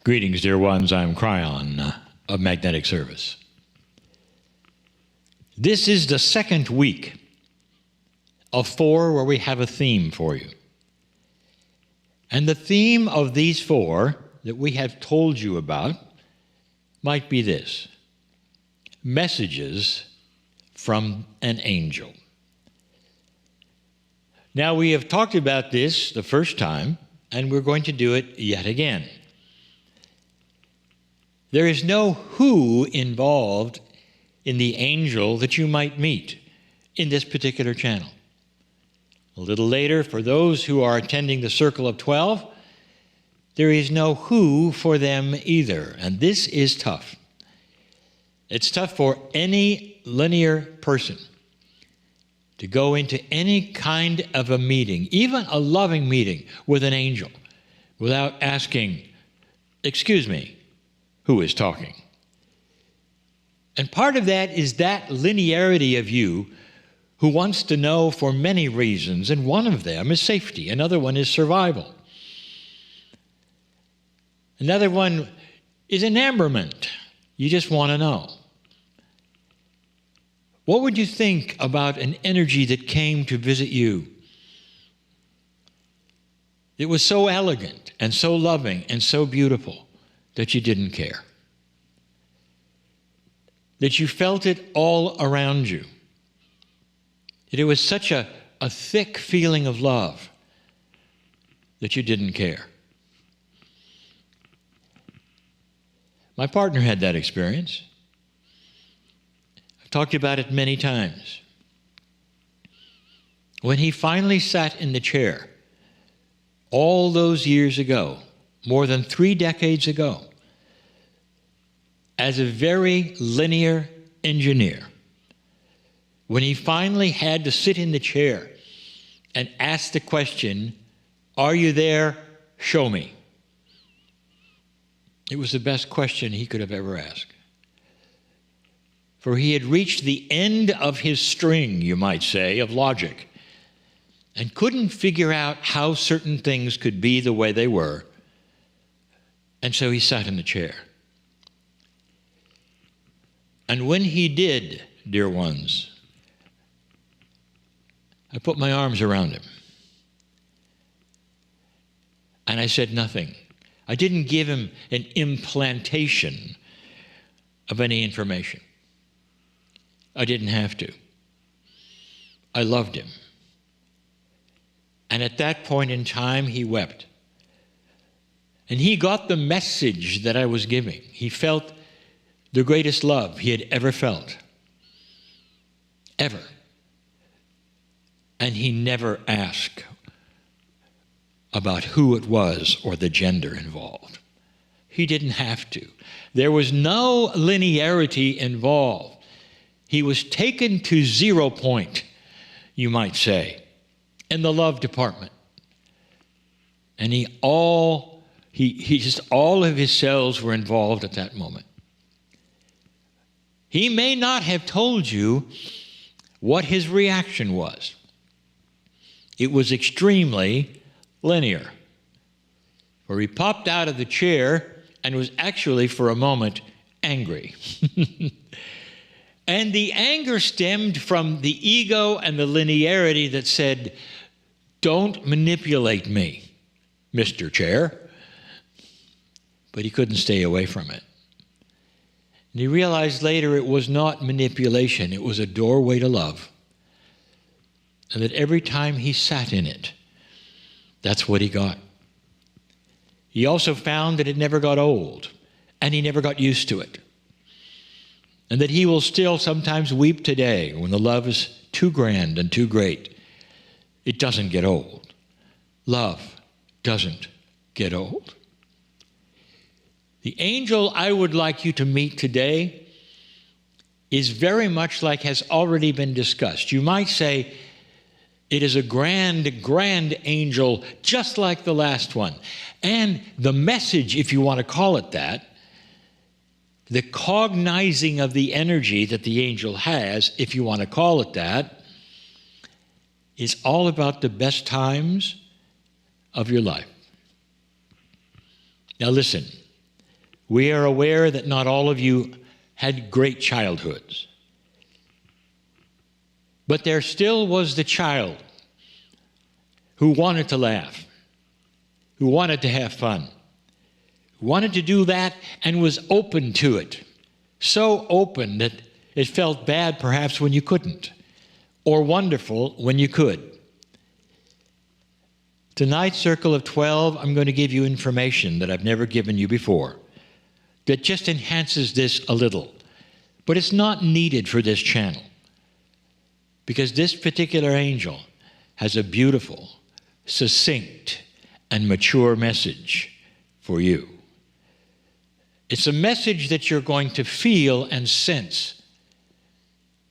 Greetings, dear ones. I'm Kryon of Magnetic Service. This is the second week of 4 where we have a theme for you. And the theme of these 4 that we have told you about might be this: messages from an angel. Now, we have talked about this the first time, and we're going to do it yet again. There is no who involved in the angel that you might meet in this particular channel. A little later, for those who are attending the Circle of 12, there is no who for them either, and this is tough. It's tough for any linear person to go into any kind of a meeting, even a loving meeting with an angel, without asking, "Excuse me, who is talking?" And part of that is that linearity of you who wants to know for many reasons, and one of them is safety, another one is survival. Another one is enamorment. You just want to know. What would you think about an energy that came to visit you? It was so elegant and so loving and so beautiful that you didn't care. That you felt it all around you. That it was such a thick feeling of love that you didn't care. My partner had that experience. I've talked about it many times. When he finally sat in the chair, all those years ago, more than 3 decades ago, as a very linear engineer, when he finally had to sit in the chair and ask the question, "Are you there? Show me." It was the best question he could have ever asked. For he had reached the end of his string, you might say, of logic, and couldn't figure out how certain things could be the way they were. And so he sat in the chair. And when he did, dear ones, I put my arms around him. And I said nothing. I didn't give him an implantation of any information. I didn't have to. I loved him. And at that point in time, he wept. And he got the message that I was giving. He felt the greatest love he had ever felt. Ever. And he never asked about who it was or the gender involved. He didn't have to. There was no linearity involved. He was taken to 0 point, you might say, in the love department. And all of his cells were involved at that moment. He may not have told you what his reaction was. It was extremely linear. For he popped out of the chair and was actually, for a moment, angry. And the anger stemmed from the ego and the linearity that said, "Don't manipulate me, Mr. Chair." But he couldn't stay away from it. And he realized later it was not manipulation, it was a doorway to love. And that every time he sat in it, that's what he got. He also found that it never got old, and he never got used to it. And that he will still sometimes weep today when the love is too grand and too great. It doesn't get old. Love doesn't get old. The angel I would like you to meet today is very much like has already been discussed. You might say it is a grand, grand angel, just like the last one. And the message, if you want to call it that, the cognizing of the energy that the angel has, if you want to call it that, is all about the best times of your life. Now listen, We are aware that not all of you had great childhoods. But there still was the child who wanted to laugh, who wanted to have fun, who wanted to do that and was open to it. So open that it felt bad perhaps when you couldn't, or wonderful when you could. Tonight's Circle of 12, I'm going to give you information that I've never given you before that just enhances this a little. But it's not needed for this channel, because this particular angel has a beautiful, succinct, and mature message for you. It's a message that you're going to feel and sense,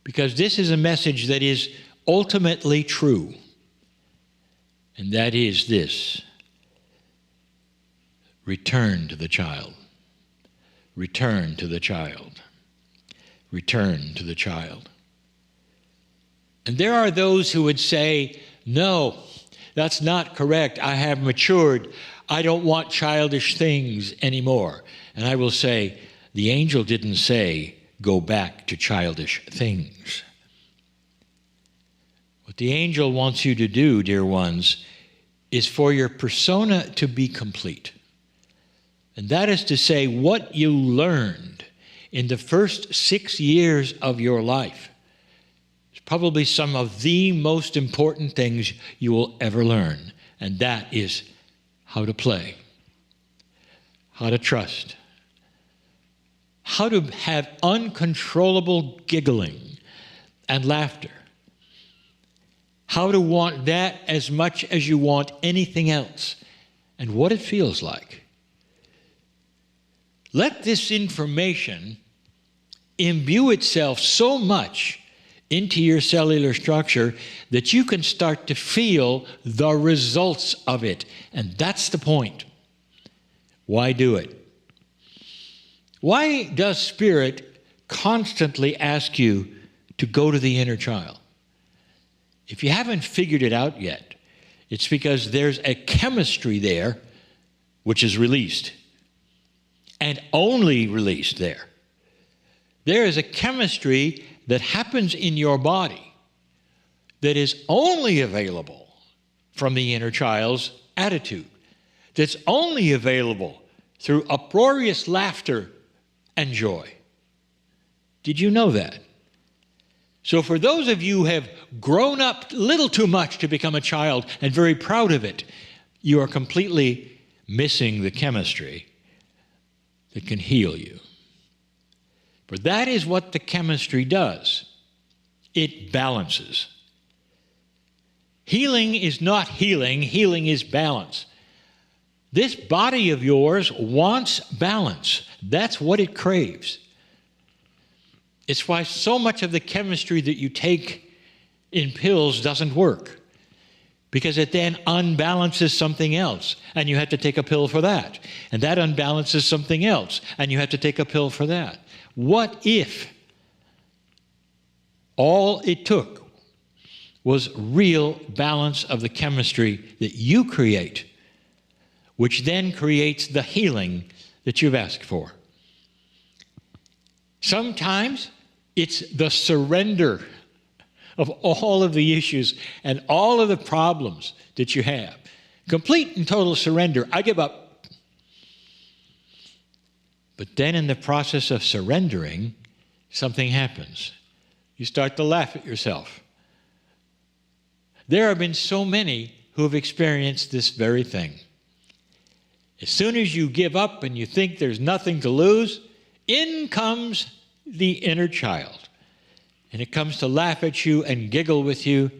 because this is a message that is ultimately true. And that is this: return to the child. Return to the child. Return to the child. And there are those who would say, no, that's not correct. I have matured. I don't want childish things anymore. And I will say, the angel didn't say, go back to childish things. What the angel wants you to do, dear ones, is for your persona to be complete. And that is to say, what you learned in the first 6 years of your life is probably some of the most important things you will ever learn. And that is how to play, how to trust, how to have uncontrollable giggling and laughter, how to want that as much as you want anything else, and what it feels like. Let this information imbue itself so much into your cellular structure that you can start to feel the results of it. And that's the point. Why do it? Why does Spirit constantly ask you to go to the inner child? If you haven't figured it out yet, it's because there's a chemistry there which is released, and only released there. There is a chemistry that happens in your body that is only available from the inner child's attitude, that's only available through uproarious laughter and joy. Did you know that? So for those of you who have grown up a little too much to become a child and very proud of it, you are completely missing the chemistry that can heal you. For that is what the chemistry does. It balances. Healing is not healing. Healing is balance. This body of yours wants balance. That's what it craves. It's why so much of the chemistry that you take in pills doesn't work, because it then unbalances something else, and you have to take a pill for that. And that unbalances something else, and you have to take a pill for that. What if all it took was real balance of the chemistry that you create, which then creates the healing that you've asked for? Sometimes it's the surrender of all of the issues and all of the problems that you have. Complete and total surrender. I give up. But then in the process of surrendering, something happens. You start to laugh at yourself. There have been so many who have experienced this very thing. As soon as you give up and you think there's nothing to lose, in comes the inner child. And it comes to laugh at you and giggle with you.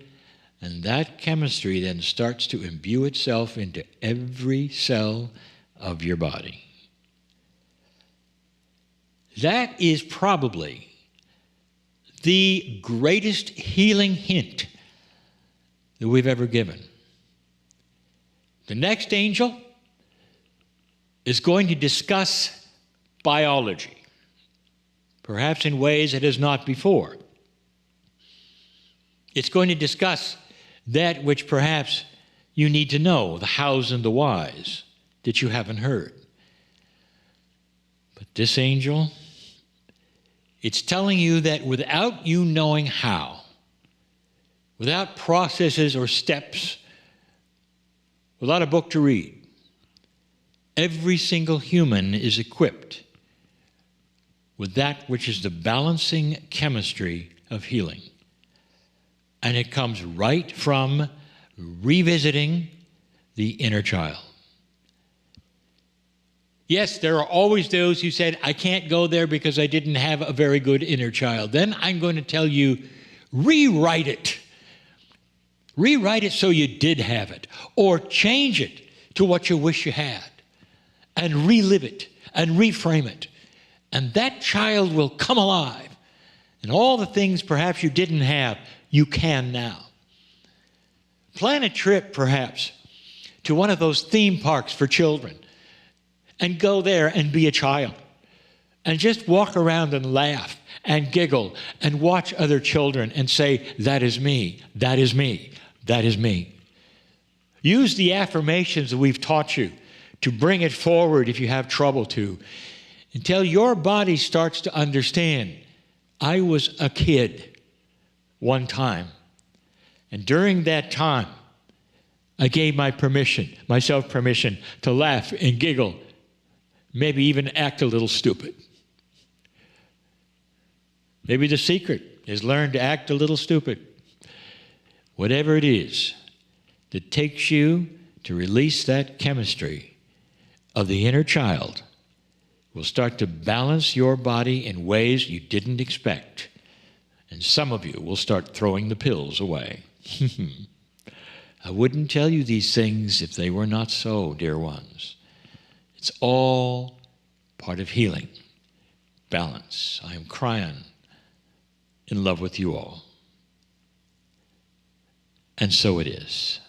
And that chemistry then starts to imbue itself into every cell of your body. That is probably the greatest healing hint that we've ever given. The next angel is going to discuss biology, perhaps in ways it has not before. It's going to discuss that which perhaps you need to know, the hows and the whys that you haven't heard. But this angel, it's telling you that without you knowing how, without processes or steps, without a book to read, every single human is equipped with that which is the balancing chemistry of healing. And it comes right from revisiting the inner child. Yes, there are always those who said, I can't go there because I didn't have a very good inner child. Then I'm going to tell you, rewrite it. Rewrite it so you did have it, or change it to what you wish you had, and relive it and reframe it. And that child will come alive. And all the things perhaps you didn't have, you can now. Plan a trip, perhaps, to one of those theme parks for children, and go there and be a child. And just walk around and laugh and giggle and watch other children and say, that is me, that is me, that is me. Use the affirmations that we've taught you to bring it forward if you have trouble to, until your body starts to understand, I was a kid one time. And during that time, I gave myself permission to laugh and giggle, maybe even act a little stupid. Maybe the secret is learn to act a little stupid. Whatever it is that takes you to release that chemistry of the inner child will start to balance your body in ways you didn't expect. And some of you will start throwing the pills away. I wouldn't tell you these things if they were not so, dear ones. It's all part of healing. Balance. I am Kryon, in love with you all. And so it is.